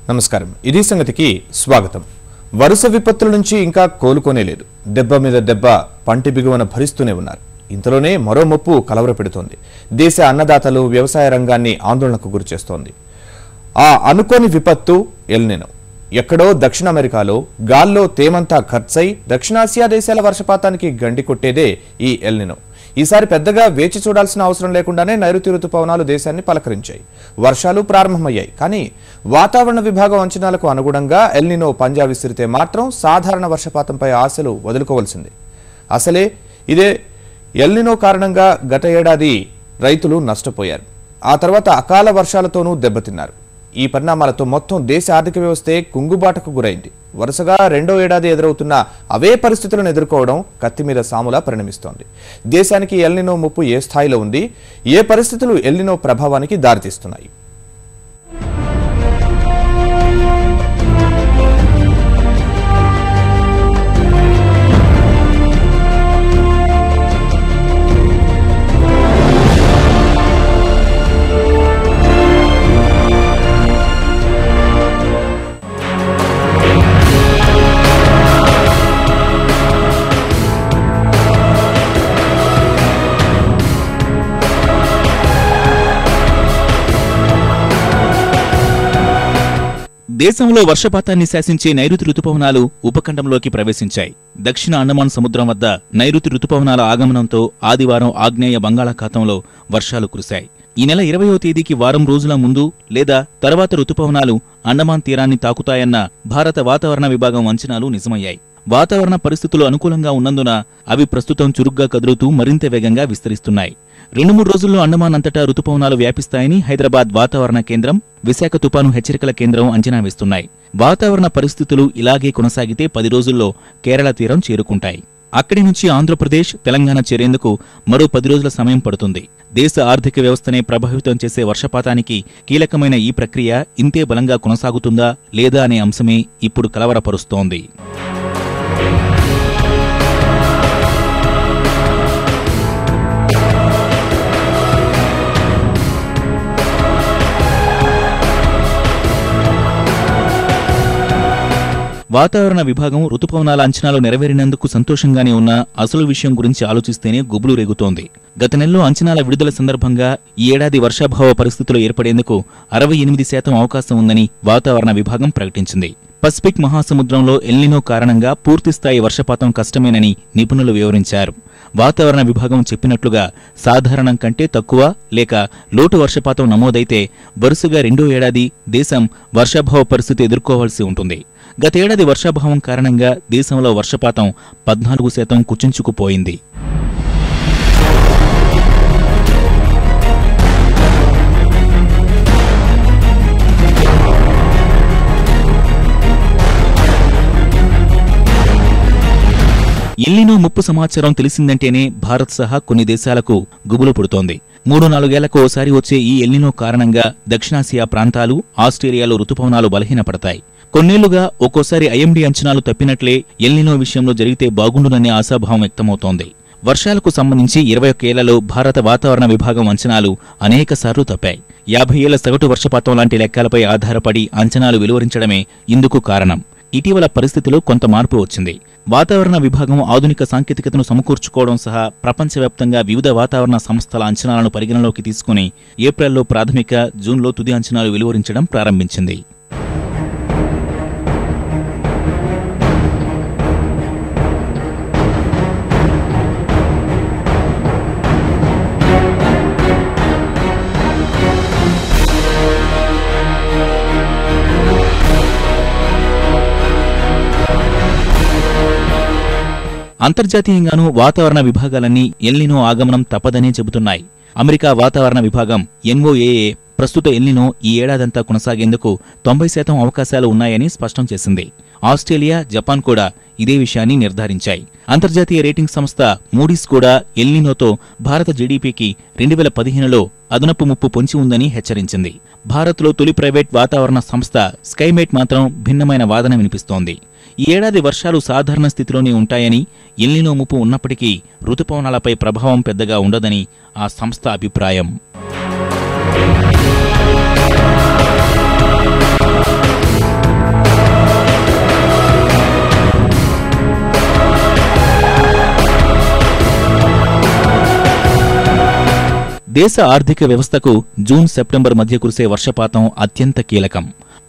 నమస్కారం ఇది సంగతికి స్వాగతం వరుస విపత్తుల నుంచి ఇంకా కోలుకోనే లేదు దెబ్బ మీద దెబ్బ పంటి బిగువన భరిస్తూనే ఉన్నారు ఇంతలోనే మరో ముప్పు కలవరపెడుతోంది దేశ అన్నదాతలు వ్యవసాయ రంగాన్ని ఆందోళనకు గురిచేస్తోంది ఆ అనుకోని విపత్తు ఎల్ నినో ఎక్కడో దక్షిణ అమెరికాలో గాల్లో తేమంతా ఖర్చై దక్షిణాసియా దేశాల వర్షపాతానికి గండి కొట్టేదే ఈ ఎల్ నినో ఈసారి పెద్దగా వేచి చూడాల్సిన అవసరం లేకుండానే నైరుతి రుతుపవనాలు దేశాన్ని పలకరించాయి వర్షాలు ప్రారంభమయ్యాయి కానీ వాతావరణ విభాగం అంచనాలకు అనుగుణంగా ఎల్ నినో పంజా విసిరితే మాత్రం సాధారణ వర్షపాతంపై ఆశలు వదులుకోవాల్సిందే అసలే ఇదే ఎల్ నినో కారణంగా గత ఏడాది రైతులు నష్టపోయారు ఆ తర్వాత అకాల వర్షాలతోనూ దెబ్బతిన్నారు ఈ పరిణామాలతో మొత్తం దేశ ఆర్థిక వ్యవస్థే కుంగుబాటకు గురైంది వరుసగా రెండో ఏడాది ఎదురవుతున్న అవే పరిస్థితులను ఎదుర్కోవడం కత్తి మీద సాములా పరిణమిస్తోంది దేశానికి ఎల్ నినో ముప్పు ఏ స్థాయిలో ఉంది ఏ పరిస్థితులు ఎల్ నినో ప్రభావానికి దారితీస్తున్నాయి దేశంలో వర్షపాతాన్ని శాసించే నైరుతి రుతుపవనాలు ఉపఖండంలోకి ప్రవేశించాయి దక్షిణ అండమాన్ సముద్రం వద్ద నైరుతి రుతుపవనాల ఆగమనంతో ఆదివారం ఆగ్నేయ బంగాళాఖాతంలో వర్షాలు కురిశాయి ఈ నెల 20వ తేదీకి వారం రోజుల ముందు లేదా తర్వాత రుతుపవనాలు అండమాన్ తీరాన్ని తాకుతాయన్న భారత వాతావరణ విభాగం అంచనాలు నిజమయ్యాయి వాతావరణ పరిస్థితులు అనుకూలంగా ఉన్నందున అవి ప్రస్తుతం చురుగ్గా కదులుతూ మరింత వేగంగా విస్తరిస్తున్నాయి 2-3 రోజుల్లో అండమాన్ అంతటా రుతుపవనాలు వ్యాపిస్తాయని హైదరాబాద్ వాతావరణ కేంద్రం విశాఖ తుపాను హెచ్చరికల కేంద్రం అంచనా వేస్తున్నాయి వాతావరణ పరిస్థితులు ఇలాగే కొనసాగితే 10 రోజుల్లో కేరళ తీరం చేరుకుంటాయి అక్కడి నుంచి ఆంధ్రప్రదేశ్ తెలంగాణ చేరేందుకు మరో 10 రోజుల సమయం పడుతుంది దేశ ఆర్థిక వ్యవస్థనే ప్రభావితం చేసే వర్షపాతానికి కీలకమైన ఈ ప్రక్రియ ఇంతే బలంగా కొనసాగుతుందా లేదా అనే అంశమే ఇప్పుడు కలవరపరుస్తోంది వాతావరణ విభాగం రుతుపవనాల అంచనాలు నెరవేరినందుకు సంతోషంగానే ఉన్న అసలు విషయం గురించి ఆలోచిస్తేనే గుబులు రేగుతోంది గత నెలలో అంచనాల విడుదల సందర్భంగా ఈ ఏడాది వర్షాభావ పరిస్థితులు ఏర్పడేందుకు 68% అవకాశం ఉందని వాతావరణ విభాగం ప్రకటించింది పసిఫిక్ మహాసముద్రంలో ఎల్ నినో కారణంగా పూర్తిస్థాయి వర్షపాతం కష్టమేనని నిపుణులు వివరించారు వాతావరణ విభాగం చెప్పినట్లుగా సాధారణం కంటే తక్కువ లేక లోటు వర్షపాతం నమోదైతే వరుసగా రెండో ఏడాది దేశం వర్షాభావ పరిస్థితి ఎదుర్కోవాల్సి ఉంటుంది గతేడాది వర్షాభావం కారణంగా దేశంలో వర్షపాతం 14% కుచించుకుపోయింది ఎల్ నినో ముప్పు సమాచారం తెలిసిందంటేనే భారత్ సహా కొన్ని దేశాలకు గుబులు పుడుతోంది 3-4 ఏళ్లకు ఓసారి వచ్చే ఈ ఎల్ నినో కారణంగా దక్షిణాసియా ప్రాంతాలు ఆస్ట్రేలియాలో రుతుపవనాలు బలహీనపడతాయి కొన్నేళ్లుగా ఒక్కోసారి ఐఎండీ అంచనాలు తప్పినట్లే ఎల్ నినో విషయంలో జరిగితే బాగుండుననే ఆశాభావం వ్యక్తమవుతోంది వర్షాలకు సంబంధించి 21 ఏళ్లలో భారత వాతావరణ విభాగం అంచనాలు అనేకసార్లు తప్పాయి 50 ఏళ్ల సగటు వర్షపాతం లాంటి లెక్కలపై ఆధారపడి అంచనాలు వెలువరించడమే ఇందుకు కారణం ఇటీవల పరిస్థితిలో కొంత మార్పు వచ్చింది వాతావరణ విభాగం ఆధునిక సాంకేతికతను సమకూర్చుకోవడం సహా ప్రపంచవ్యాప్తంగా వివిధ వాతావరణ సంస్థల అంచనాలను పరిగణలోకి తీసుకుని ఏప్రిల్లో ప్రాథమిక జూన్లో తుది అంచనాలు వెలువరించడం ప్రారంభించింది అంతర్జాతీయంగానూ వాతావరణ విభాగాలన్నీ ఎల్ నినో ఆగమనం తప్పదనే చెబుతున్నాయి అమెరికా వాతావరణ విభాగం NOAA ప్రస్తుత ఎల్ నినో ఈ ఏడాదంతా కొనసాగేందుకు 90% అవకాశాలు ఉన్నాయని స్పష్టం చేసింది ఆస్ట్రేలియా జపాన్ కూడా ఇదే విషయాన్ని నిర్ధారించాయి అంతర్జాతీయ రేటింగ్ సంస్థ మూడీస్ కూడా ఎల్ నినోతో భారత జీడీపీకి 2015లో అదనపు ముప్పు పొంచి ఉందని హెచ్చరించింది భారత్లో తొలి ప్రైవేట్ వాతావరణ సంస్థ స్కైమేట్ మాత్రం భిన్నమైన వాదన వినిపిస్తోంది ఈ ఏడాది వర్షాలు సాధారణ స్థితిలోనే ఉంటాయని ఎల్ నినో ముప్పు ఉన్నప్పటికీ రుతుపవనాలపై ప్రభావం పెద్దగా ఉండదని ఆ సంస్థ అభిప్రాయం దేశ ఆర్థిక వ్యవస్థకు జూన్ సెప్టెంబర్ మధ్య కురిసే వర్షపాతం అత్యంత కీలకం.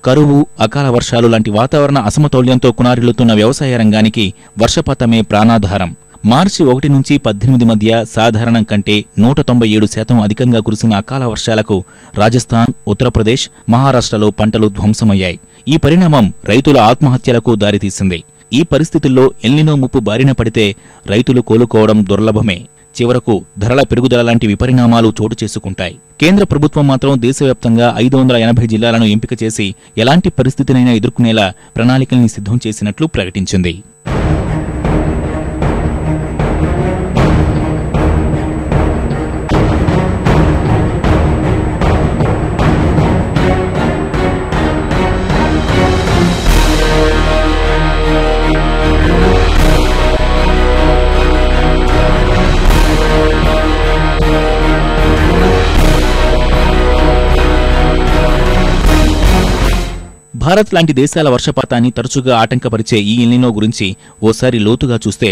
కరువు, అకాల వర్షాలు లాంటి వాతావరణ అసమతౌల్యంతో కునారిల్లుతున్న వ్యవసాయ రంగానికి వర్షపాతమే ప్రాణాధారం. మార్చి 1 నుంచి 18 మధ్య సాధారణం కంటే 197% అధికంగా కురిసిన అకాల వర్షాలకు రాజస్థాన్, ఉత్తరప్రదేశ్, మహారాష్ట్రలో పంటలు ధ్వంసమయ్యాయి. ఈ పరిణామం రైతుల ఆత్మహత్యలకు దారితీసింది. ఈ పరిస్థితుల్లో ఎల్నినో ముప్పు బారిన పడితే రైతులు కోలుకోవడం దుర్లభమే. చివరకు ధరల పెరుగుదల లాంటి విపరిణామాలు చోటు చేసుకుంటాయి. కేంద్ర ప్రభుత్వం మాత్రం దేశవ్యాప్తంగా 580 జిల్లాలను ఎంపిక చేసి ఎలాంటి పరిస్థితినైనా ఎదుర్కొనేలా ప్రణాళికల్ని సిద్ధం చేసినట్లు ప్రకటించింది. భారత్ లాంటి దేశాల వర్షపాతాన్ని తరచుగా ఆటంకపరిచే ఈ ఎల్నినో గురించి ఓసారి లోతుగా చూస్తే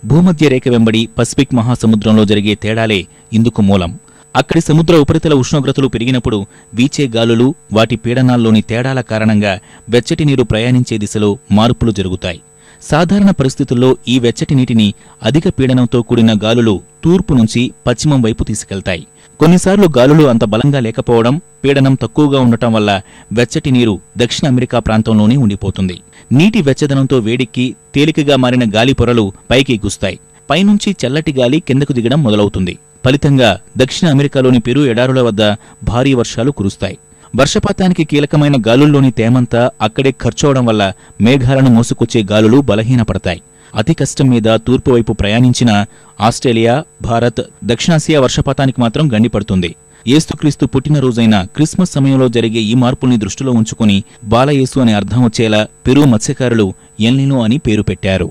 భూమధ్య రేఖ వెంబడి పసిఫిక్ మహాసముద్రంలో జరిగే తేడాలే ఇందుకు మూలం. అక్కడి సముద్ర ఉపరితల ఉష్ణోగ్రతలు పెరిగినప్పుడు వీచే గాలులు, వాటి పీడనాల్లోని తేడాల కారణంగా వెచ్చటి నీరు ప్రయాణించే దిశలో మార్పులు జరుగుతాయి. సాధారణ పరిస్థితుల్లో ఈ వెచ్చటి నీటిని అధిక పీడనంతో కూడిన గాలులు తూర్పు నుంచి పశ్చిమం వైపు తీసుకెళ్తాయి. కొన్నిసార్లు గాలులు అంత బలంగా లేకపోవడం, పీడనం తక్కువగా ఉండటం వల్ల వెచ్చటి నీరు దక్షిణ అమెరికా ప్రాంతంలోనే ఉండిపోతుంది. నీటి వెచ్చదనంతో వేడెక్కి తేలికగా మారిన గాలి పొరలు పైకి ఎగుస్తాయి. పైనుంచి చల్లటి గాలి కిందకు దిగడం మొదలవుతుంది. ఫలితంగా దక్షిణ అమెరికాలోని పెరు ఎడారుల వద్ద భారీ వర్షాలు కురుస్తాయి. వర్షపాతానికి కీలకమైన గాలుల్లోని తేమంతా అక్కడే ఖర్చవడం వల్ల మేఘాలను మోసుకొచ్చే గాలులు బలహీనపడతాయి. అతి కష్టం మీద తూర్పు వైపు ప్రయాణించిన ఆస్ట్రేలియా, భారత్, దక్షిణాసియా వర్షపాతానికి మాత్రం గండిపడుతుంది. యేసుక్రీస్తు పుట్టినరోజైన క్రిస్మస్ సమయంలో జరిగే ఈ మార్పుల్ని దృష్టిలో ఉంచుకుని బాలయేసు అనే అర్థం వచ్చేలా పెరు మత్స్యకారులు ఎల్నినో అని పేరు పెట్టారు.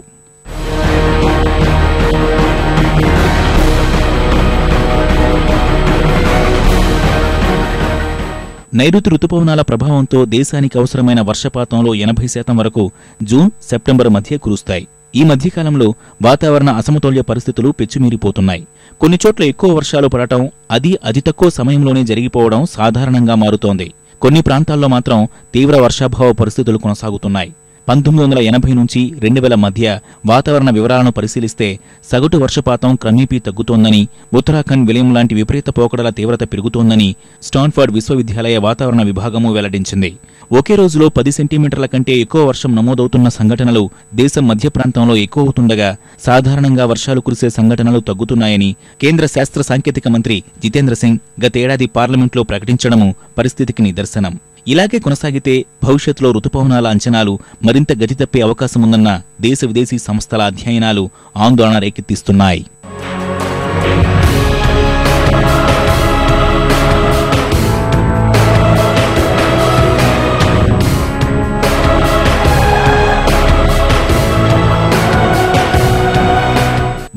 నైరుతి రుతుపవనాల ప్రభావంతో దేశానికి అవసరమైన వర్షపాతంలో 80% వరకు జూన్, సెప్టెంబర్ మధ్య కురుస్తాయి. ఈ మధ్యకాలంలో వాతావరణ అసమతౌల్య పరిస్థితులు పెచ్చుమీరిపోతున్నాయి. కొన్ని చోట్ల ఎక్కువ వర్షాలు పడటం, అతి తక్కువ సమయంలోనే జరిగిపోవడం సాధారణంగా మారుతోంది. కొన్ని ప్రాంతాల్లో మాత్రం తీవ్ర వర్షాభావ పరిస్థితులు కొనసాగుతున్నాయి. 1980 నుంచి 2000 మధ్య వాతావరణ వివరాలను పరిశీలిస్తే సగటు వర్షపాతం క్రమేపీ తగ్గుతోందని, ఉత్తరాఖండ్, విలియం లాంటి విపరీత పోకడల తీవ్రత పెరుగుతోందని స్టాన్ఫర్డ్ విశ్వవిద్యాలయ వాతావరణ విభాగము వెల్లడించింది. ఒకే రోజులో 10 సెంటీమీటర్ల కంటే ఎక్కువ వర్షం నమోదవుతున్న సంఘటనలు దేశం మధ్య ప్రాంతంలో ఎక్కువ అవుతుండగా సాధారణంగా వర్షాలు కురిసే సంఘటనలు తగ్గుతున్నాయని కేంద్ర శాస్త్ర సాంకేతిక మంత్రి జితేంద్ర సింగ్ గతేడాది పార్లమెంట్లో ప్రకటించడము పరిస్థితికి నిదర్శనం. ఇలాగే కొనసాగితే భవిష్యత్తులో రుతుపవనాల అంచనాలు మరింత గతి తప్పే అవకాశముందన్న దేశ విదేశీ సంస్థల అధ్యయనాలు ఆందోళన రేకెత్తిస్తున్నాయి.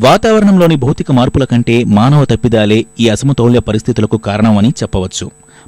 వాతావరణంలోని భౌతిక మార్పుల కంటే మానవ తప్పిదాలే ఈ అసమతౌల్య పరిస్థితులకు కారణమని చెప్పవచ్చు.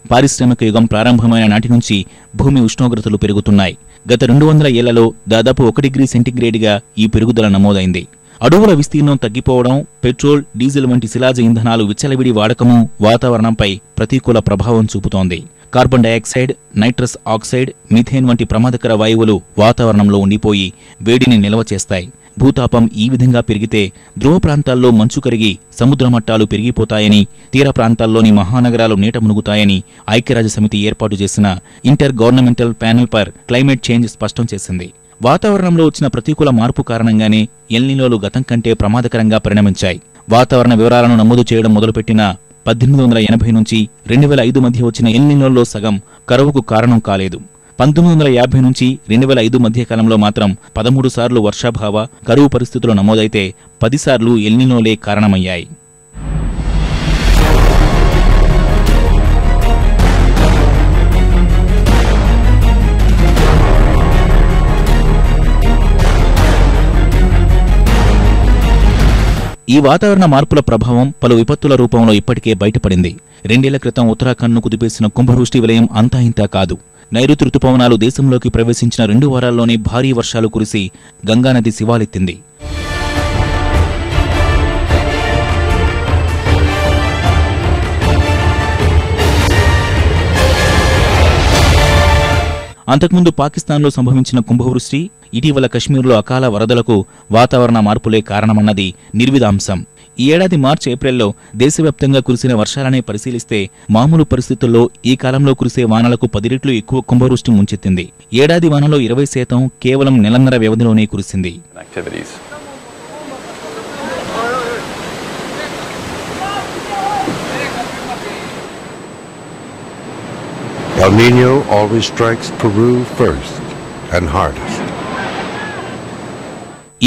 పారిశ్రామిక యుగం ప్రారంభమైన నాటి నుంచి భూమి ఉష్ణోగ్రతలు పెరుగుతున్నాయి. గత 200 ఏళ్లలో దాదాపు 1 డిగ్రీ సెంటీగ్రేడ్గా ఈ పెరుగుదల నమోదైంది. అడవుల విస్తీర్ణం తగ్గిపోవడం, పెట్రోల్, డీజిల్ వంటి శిలాజ ఇంధనాలు విచ్చలవిడి వాడకము వాతావరణంపై ప్రతికూల ప్రభావం చూపుతోంది. Carbon dioxide, nitrous oxide, methane వంటి ప్రమాదకర వాయువులు వాతావరణంలో ఉండిపోయి వేడిని నిల్వ చేస్తాయి. భూతాపం ఈ విధంగా పెరిగితే ధ్రువ ప్రాంతాల్లో మంచు కరిగి సముద్ర మట్టాలు పెరిగిపోతాయని, తీర ప్రాంతాల్లోని మహానగరాలు నీట మునుగుతాయని ఐక్యరాజ్యసమితి ఏర్పాటు చేసిన inter governmental panel for climate change స్పష్టం చేసింది. వాతావరణంలో వచ్చిన ప్రతికూల మార్పు కారణంగానే ఎల్నినోలు గతం కంటే ప్రమాదకరంగా పరిణమించాయి. వాతావరణ వివరాలను నమోదు చేయడం మొదలుపెట్టిన 1880 నుంచి 2005 మధ్య వచ్చిన ఎల్నినోల్లో సగం కరువుకు కారణం కాలేదు. 1950 నుంచి 2005 మధ్య కాలంలో మాత్రం 13 సార్లు వర్షాభావ, కరువు పరిస్థితులు నమోదైతే 10 సార్లు ఎల్నినోలే కారణమయ్యాయి. ఈ వాతావరణ మార్పుల ప్రభావం పలు విపత్తుల రూపంలో ఇప్పటికే బయటపడింది. 2 ఏళ్ల క్రితం ఉత్తరాఖండ్ను కుదిపేసిన కుంభవృష్టి విలయం అంతా ఇంతా కాదు. నైరుతి రుతుపవనాలు దేశంలోకి ప్రవేశించిన 2 వారాల్లోనే భారీ వర్షాలు కురిసి గంగానది శివాలెత్తింది. అంతకుముందు పాకిస్తాన్లో సంభవించిన కుంభవృష్టి, ఇటీవల కశ్మీర్లో అకాల వరదలకు వాతావరణ మార్పులే కారణమన్నది నిర్విదాంశం. ఈ ఏడాది మార్చి, ఏప్రిల్లో దేశవ్యాప్తంగా కురిసిన వర్షాలనే పరిశీలిస్తే మామూలు పరిస్థితుల్లో ఈ కాలంలో కురిసే వానలకు 10 రెట్లు ఎక్కువ కుంభవృష్టి ముంచెత్తింది. ఏడాది వానలో 20% కేవలం నెలన్నర వ్యవధిలోనే కురిసింది. El Niño always strikes Peru first and hardest.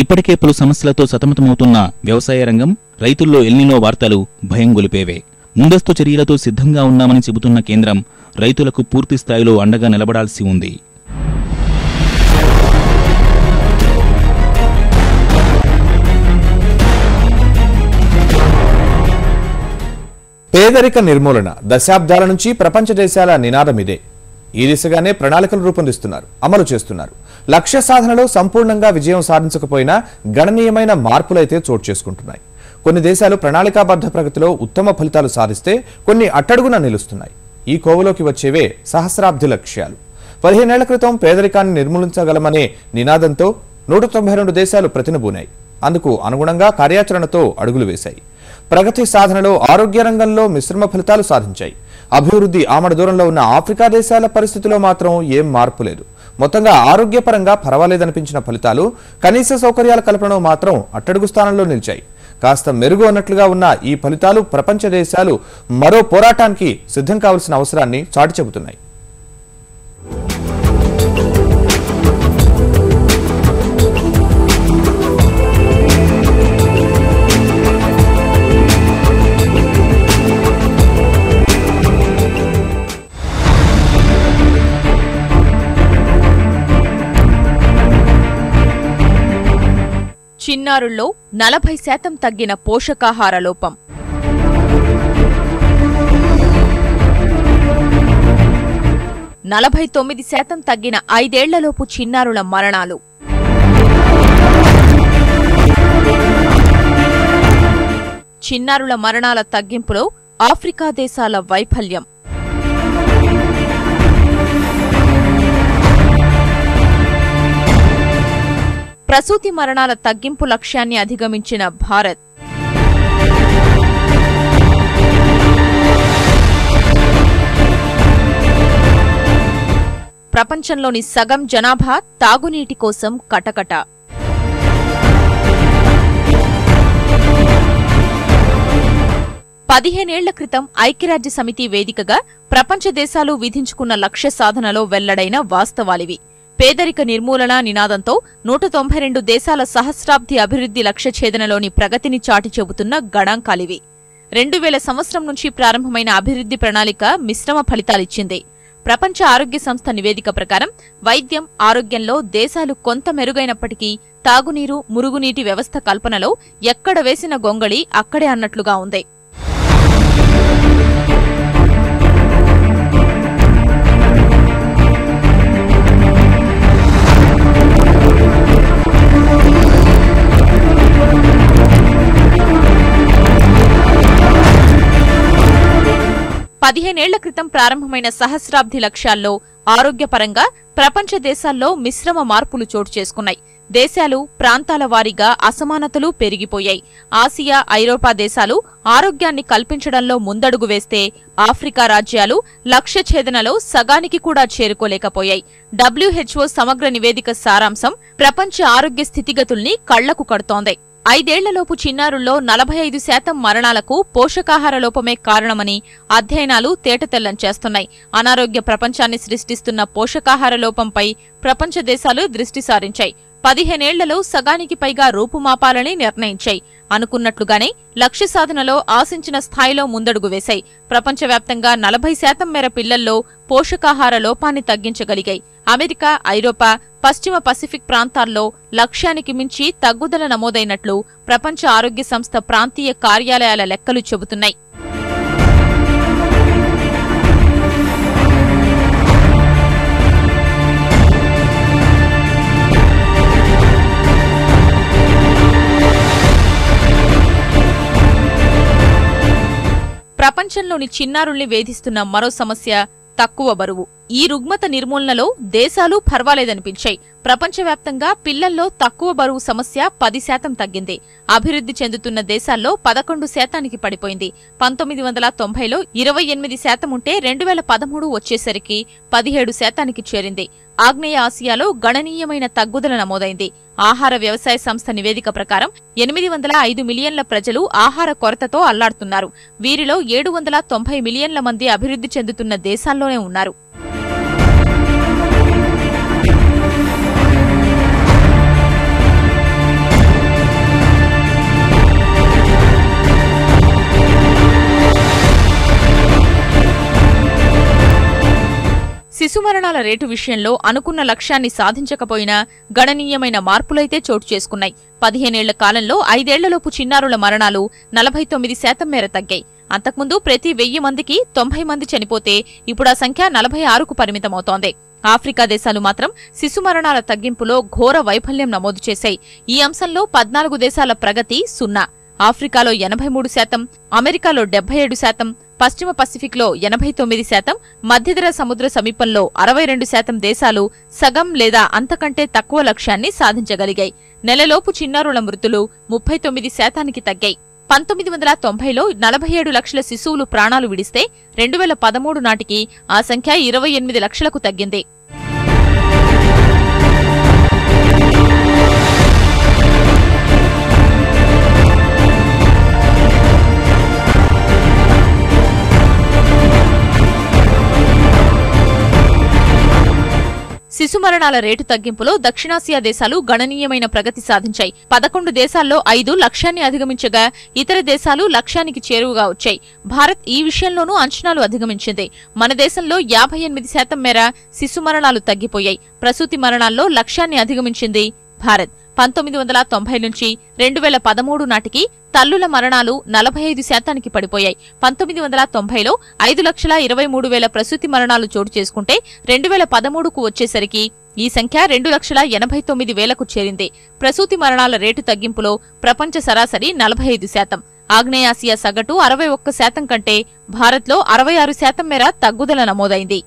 ఇప్పటికే పలు సమస్యలతో సతమతమవుతున్న వ్యవసాయ రంగం, రైతుల్లో ఎల్నినో వార్తలు భయం గొలిపేవే. ముందస్తు చర్యలతో సిద్ధంగా ఉన్నామని చెబుతున్న కేంద్రం రైతులకు పూర్తి స్థాయిలో అండగా నిలబడాల్సి ఉంది. పేదరిక నిర్మూలన దశాబ్దాల నుంచి ప్రపంచ దేశాల నినాదం ఇదే. ఈ దిశగానే ప్రణాళికలు రూపొందిస్తున్నారు, అమలు చేస్తున్నారు. లక్ష్య సాధనలో సంపూర్ణంగా విజయం సాధించకపోయినా గణనీయమైన మార్పులైతే చోటు చేసుకుంటున్నాయి. కొన్ని దేశాలు ప్రణాళికాబద్ధ ప్రగతిలో ఉత్తమ ఫలితాలు సాధిస్తే కొన్ని అట్టడుగున నిలుస్తున్నాయి. ఈ కోవలోకి వచ్చేవే సహస్రాబ్ది లక్ష్యాలు. 15 ఏళ్ల క్రితం పేదరికాన్ని నిర్మూలించగలమనే నినాదంతో 192 దేశాలు ప్రతినబూనాయి. అందుకు అనుగుణంగా కార్యాచరణతో అడుగులు వేశాయి. ప్రగతి సాధనలో ఆరోగ్య రంగంలో మిశ్రమ ఫలితాలు సాధించాయి. అభివృద్ధి ఆమడ దూరంలో ఉన్న ఆఫ్రికా దేశాల పరిస్థితిలో మాత్రం ఏం మార్పు లేదు. మొత్తంగా ఆరోగ్యపరంగా పర్వాలేదనిపించిన ఫలితాలు కనీస సౌకర్యాల కల్పనలో మాత్రం అట్టడుగు స్థానంలో నిలిచాయి. కాస్త మెరుగు అన్నట్లుగా ఉన్న ఈ ఫలితాలు ప్రపంచ దేశాలు మరో పోరాటానికి సిద్ధం కావాల్సిన అవసరాన్ని చాటి చెబుతున్నాయి. చిన్నారుల్లో 40% తగ్గిన పోషకాహార లోపం. నలభై 49% తగ్గిన 5 ఏళ్లలోపు చిన్నారుల మరణాలు. చిన్నారుల మరణాల తగ్గింపులో ఆఫ్రికా దేశాల వైఫల్యం. ప్రసూతి మరణాల తగ్గింపు లక్ష్యాన్ని అధిగమించిన భారత్. ప్రపంచంలోని సగం జనాభా తాగునీటి కోసం కటకట. పదిహేనేళ్ల క్రితం ఐక్యరాజ్య సమితి వేదికగా ప్రపంచ దేశాలు విధించుకున్న లక్ష్య సాధనలో వెల్లడైన వాస్తవాలివి. పేదరిక నిర్మూలన నినాదంతో 192 దేశాల సహస్రాబ్ది అభివృద్ధి లక్ష్య ఛేదనలోని ప్రగతిని చాటి చెబుతున్న గణాంకాలివి. 2000 సంవత్సరం నుంచి ప్రారంభమైన అభివృద్ధి ప్రణాళిక మిశ్రమ ఫలితాలిచ్చింది. ప్రపంచ ఆరోగ్య సంస్థ నివేదిక ప్రకారం వైద్యం, ఆరోగ్యంలో దేశాలు కొంత మెరుగైనప్పటికీ తాగునీరు, మురుగునీటి వ్యవస్థ కల్పనలో ఎక్కడ వేసిన గొంగళి అక్కడే అన్నట్లుగా ఉంది. పదిహేనేళ్ల క్రితం ప్రారంభమైన సహస్రాబ్ది లక్ష్యాల్లో ఆరోగ్యపరంగా ప్రపంచ దేశాల్లో మిశ్రమ మార్పులు చోటు చేసుకున్నాయి. దేశాలు, ప్రాంతాల వారీగా అసమానతలు పెరిగిపోయాయి. ఆసియా, ఐరోపా దేశాలు ఆరోగ్యాన్ని కల్పించడంలో ముందడుగు వేస్తే ఆఫ్రికా రాజ్యాలు లక్ష్య ఛేదనలో సగానికి కూడా చేరుకోలేకపోయాయి. WHO సమగ్ర నివేదిక సారాంశం ప్రపంచ ఆరోగ్య స్థితిగతుల్ని కళ్లకు కడుతోంది. 5 ఏళ్లలోపు చిన్నారుల్లో 45% మరణాలకు పోషకాహార లోపమే కారణమని అధ్యయనాలు తేటతెల్లం చేస్తున్నాయి. అనారోగ్య ప్రపంచాన్ని సృష్టిస్తున్న పోషకాహార లోపంపై ప్రపంచ దేశాలు దృష్టి సారించాయి. 15 ఏళ్లలో సగానికి పైగా రూపుమాపాలని నిర్ణయించాయి. అనుకున్నట్లుగానే లక్ష్య సాధనలో ఆశించిన స్థాయిలో ముందడుగు వేశాయి. ప్రపంచవ్యాప్తంగా 40% మేర పిల్లల్లో పోషకాహార లోపాన్ని తగ్గించగలిగాయి. అమెరికా, ఐరోపా, పశ్చిమ పసిఫిక్ ప్రాంతాల్లో లక్ష్యానికి మించి తగ్గుదల నమోదైనట్లు ప్రపంచ ఆరోగ్య సంస్థ ప్రాంతీయ కార్యాలయాల లెక్కలు చెబుతున్నాయి. ప్రపంచంలోని చిన్నారుల్ని వేధిస్తున్న మరో సమస్య తక్కువ బరువు. ఈ రుగ్మత నిర్మూలనలో దేశాలు పర్వాలేదనిపించాయి. ప్రపంచవ్యాప్తంగా పిల్లల్లో తక్కువ బరువు సమస్య 10% తగ్గింది. అభివృద్ధి చెందుతున్న దేశాల్లో 11% పడిపోయింది. 1990లో 28% ఉంటే 2013 వచ్చేసరికి 17% చేరింది. ఆగ్నేయ ఆసియాలో గణనీయమైన తగ్గుదల నమోదైంది. ఆహార వ్యవసాయ సంస్థ నివేదిక ప్రకారం 805 మిలియన్ల ప్రజలు ఆహార కొరతతో అల్లాడుతున్నారు. వీరిలో 790 మిలియన్ల మంది అభివృద్ధి చెందుతున్న దేశాల్లోనే ఉన్నారు. శిశు మరణాల రేటు విషయంలో అనుకున్న లక్ష్యాన్ని సాధించకపోయినా గణనీయమైన మార్పులైతే చోటు చేసుకున్నాయి. 15 ఏళ్ల కాలంలో 5 ఏళ్లలోపు చిన్నారుల మరణాలు 49% మేర తగ్గాయి. అంతకుముందు ప్రతి 1000 మందికి 90 మంది చనిపోతే ఇప్పుడు ఆ సంఖ్య 46కు పరిమితమవుతోంది. ఆఫ్రికా దేశాలు మాత్రం శిశు మరణాల తగ్గింపులో ఘోర వైఫల్యం నమోదు చేశాయి. ఈ అంశంలో 14 దేశాల ప్రగతి 0. ఆఫ్రికాలో 83%, అమెరికాలో 77%, పశ్చిమ పసిఫిక్లో 89%, మధ్యధరా సముద్ర సమీపంలో 62% దేశాలు సగం లేదా అంతకంటే తక్కువ లక్ష్యాన్ని సాధించగలిగాయి. నెలలోపు చిన్నారుల మృతులు 39%కి తగ్గాయి. 1990లో 47 లక్షల శిశువులు ప్రాణాలు విడిస్తే 2013 నాటికి ఆ సంఖ్య 28 లక్షలకు తగ్గింది. శిశు మరణాల రేటు తగ్గింపులో దక్షిణాసియా దేశాలు గణనీయమైన ప్రగతి సాధించాయి. 11 దేశాల్లో 5 లక్ష్యాన్ని అధిగమించగా ఇతర దేశాలు లక్ష్యానికి చేరువగా వచ్చాయి. భారత్ ఈ విషయంలోనూ అంచనాలు అధిగమించింది. మన దేశంలో 58% మేర శిశు మరణాలు తగ్గిపోయాయి. ప్రసూతి మరణాల్లో లక్ష్యాన్ని అధిగమించింది భారత్. 1990 నుంచి 2013 నాటికి తల్లుల మరణాలు 45%కి పడిపోయాయి. 1990లో 5,23,000 ప్రసూతి మరణాలు చోటు చేసుకుంటే 2013కు వచ్చేసరికి ఈ సంఖ్య 2,89,000కు చేరింది. ప్రసూతి మరణాల రేటు తగ్గింపులో ప్రపంచ సరాసరి 45%. ఆగ్నేయాసియా సగటు 61% కంటే భారత్లో 66% మేర తగ్గుదల నమోదైంది.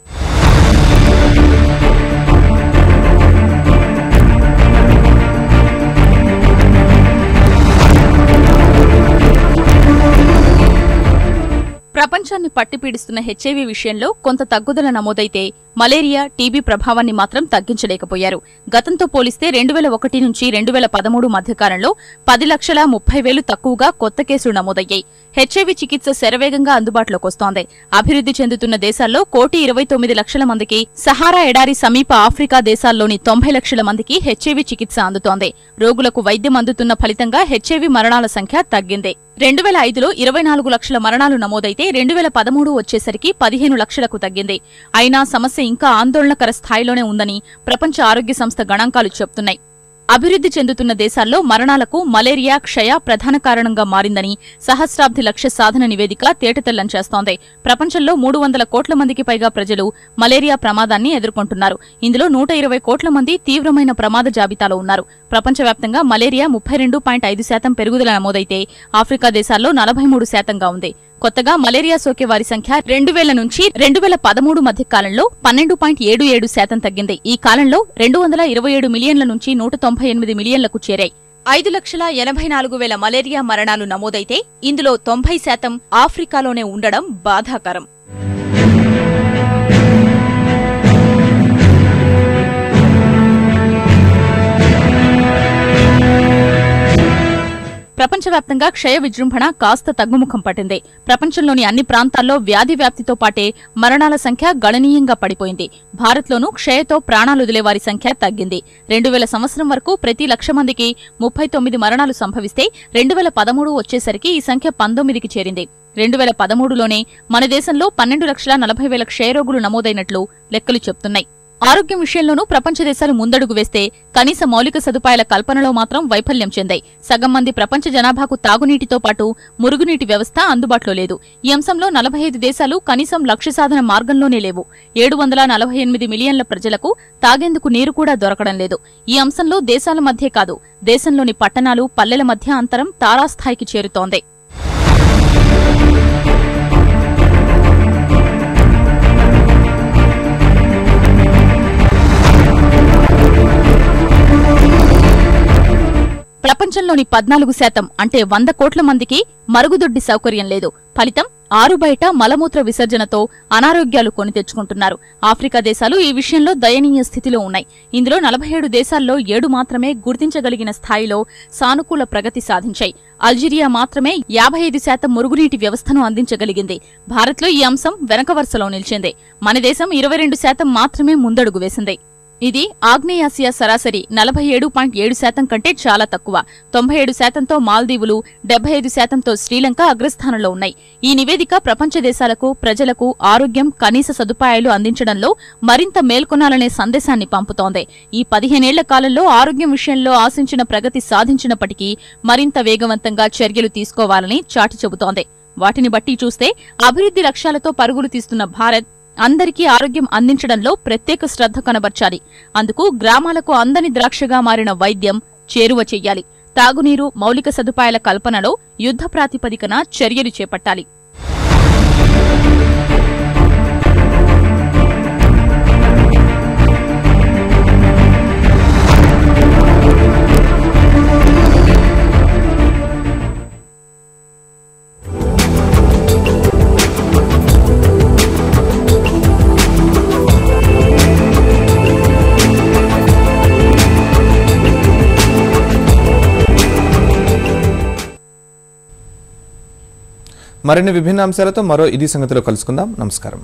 ప్రపంచాన్ని పట్టిపీడిస్తున్న హెచ్ఐవీ విషయంలో కొంత తగ్గుదల నమోదైతే మలేరియా, టీబీ ప్రభావాన్ని మాత్రం తగ్గించలేకపోయారు. గతంతో పోలిస్తే 2001 నుంచి 2013 మధ్యకాలంలో 10,30,000 తక్కువగా కొత్త కేసులు నమోదయ్యాయి. హెచ్ఐవీ చికిత్స శరవేగంగా అందుబాటులోకి వస్తోంది. అభివృద్ధి చెందుతున్న దేశాల్లో 1,29,00,000 మందికి, సహారా ఎడారి సమీప ఆఫ్రికా దేశాల్లోని 90 లక్షల మందికి హెచ్ఐవీ చికిత్స అందుతోంది. రోగులకు వైద్యం అందుతున్న ఫలితంగా హెచ్ఐవీ మరణాల సంఖ్య తగ్గింది. 2005లో 24 లక్షల మరణాలు నమోదైతే 2013 వచ్చేసరికి 15 లక్షలకు తగ్గింది. అయినా సమస్య ఇంకా ఆందోళనకర స్థాయిలోనే ఉందని ప్రపంచ ఆరోగ్య సంస్థ గణాంకాలు చెబుతున్నాయి. అభివృద్ధి చెందుతున్న దేశాల్లో మరణాలకు మలేరియా, క్షయ ప్రధాన కారణంగా మారిందని సహస్రాబ్ది లక్ష్య సాధన నివేదిక తేటతెల్లం చేస్తోంది. ప్రపంచంలో 300 కోట్ల మందికి పైగా ప్రజలు మలేరియా ప్రమాదాన్ని ఎదుర్కొంటున్నారు. ఇందులో 120 కోట్ల మంది తీవ్రమైన ప్రమాద జాబితాలో ఉన్నారు. ప్రపంచవ్యాప్తంగా మలేరియా 32.5% పెరుగుదల నమోదైతే ఆఫ్రికా దేశాల్లో 43%గా ఉంది. కొత్తగా మలేరియా సోకే వారి సంఖ్య 2000 నుంచి 2013 మధ్య కాలంలో 12.77% తగ్గింది. ఈ కాలంలో 227 మిలియన్ల నుంచి 198 మిలియన్లకు చేరాయి. 5,84,000 మలేరియా మరణాలు నమోదైతే ఇందులో 90% ఆఫ్రికాలోనే ఉండడం బాధాకరం. ప్రపంచవ్యాప్తంగా క్షయ విజృంభణ కాస్త తగ్గుముఖం పట్టింది. ప్రపంచంలోని అన్ని ప్రాంతాల్లో వ్యాధి వ్యాప్తితో పాటే మరణాల సంఖ్య గణనీయంగా పడిపోయింది. భారత్లోనూ క్షయతో ప్రాణాలొదిలే వారి సంఖ్య తగ్గింది. 2000 సంవత్సరం వరకు ప్రతి 1,00,000 మందికి 39 మరణాలు సంభవిస్తే 2013 వచ్చేసరికి ఈ సంఖ్య 19కి చేరింది. 2013లోనే మన దేశంలో 12,40,000 క్షయరోగులు నమోదైనట్లు లెక్కలు చెప్తున్నాయి. ఆరోగ్యం విషయంలోనూ ప్రపంచ దేశాలు ముందడుగు వేస్తే కనీస మౌలిక సదుపాయాల కల్పనలో మాత్రం వైఫల్యం చెందాయి. సగం మంది ప్రపంచ జనాభాకు తాగునీటితో పాటు మురుగునీటి వ్యవస్థ అందుబాటులో లేదు. ఈ అంశంలో 45 దేశాలు కనీసం లక్ష్య సాధన మార్గంలోనే లేవు. 748 మిలియన్ల ప్రజలకు తాగేందుకు నీరు కూడా దొరకడం లేదు. ఈ అంశంలో దేశాల మధ్యే కాదు, దేశంలోని పట్టణాలు, పల్లెల మధ్య అంతరం తారాస్థాయికి చేరుతోంది. ప్రపంచంలోని 14% అంటే 100 కోట్ల మందికి మరుగుదొడ్డి సౌకర్యం లేదు. ఫలితం ఆరుబయట మలమూత్ర విసర్జనతో అనారోగ్యాలు కొని తెచ్చుకుంటున్నారు. ఆఫ్రికా దేశాలు ఈ విషయంలో దయనీయ స్థితిలో ఉన్నాయి. ఇందులో 47 దేశాల్లో 7 మాత్రమే గుర్తించగలిగిన స్థాయిలో సానుకూల ప్రగతి సాధించాయి. అల్జీరియా మాత్రమే 55% మురుగునీటి వ్యవస్థను అందించగలిగింది. భారత్లో ఈ అంశం వెనక వరుసలో నిలిచింది. మన దేశం 22% మాత్రమే ముందడుగు వేసింది. ఇది ఆగ్నేయాసియా సరాసరి 47.7% కంటే చాలా తక్కువ. 97%తో మాల్దీవులు, 75%తో శ్రీలంక అగ్రస్థానంలో ఉన్నాయి. ఈ నివేదిక ప్రపంచ దేశాలకు, ప్రజలకు ఆరోగ్యం, కనీస సదుపాయాలు అందించడంలో మరింత మేల్కొనాలనే సందేశాన్ని పంపుతోంది. ఈ 15 ఏళ్ల కాలంలో ఆరోగ్యం విషయంలో ఆశించిన ప్రగతి సాధించినప్పటికీ మరింత వేగవంతంగా చర్యలు తీసుకోవాలని చాటి చెబుతోంది. వాటిని బట్టి చూస్తే అభివృద్ధి లక్ష్యాలతో పరుగులు తీస్తున్న భారత్ అందరికీ ఆరోగ్యం అందించడంలో ప్రత్యేక శ్రద్ధ కనబర్చాలి. అందుకు గ్రామాలకు అందని ద్రాక్షగా మారిన వైద్యం చేరువ చెయ్యాలి. తాగునీరు, మౌలిక సదుపాయాల కల్పనలో యుద్ధ ప్రాతిపదికన చర్యలు చేపట్టాలి. మరిన్ని విభిన్న అంశాలతో మరో ఇది సంగతిలో కలుసుకుందాం. నమస్కారం.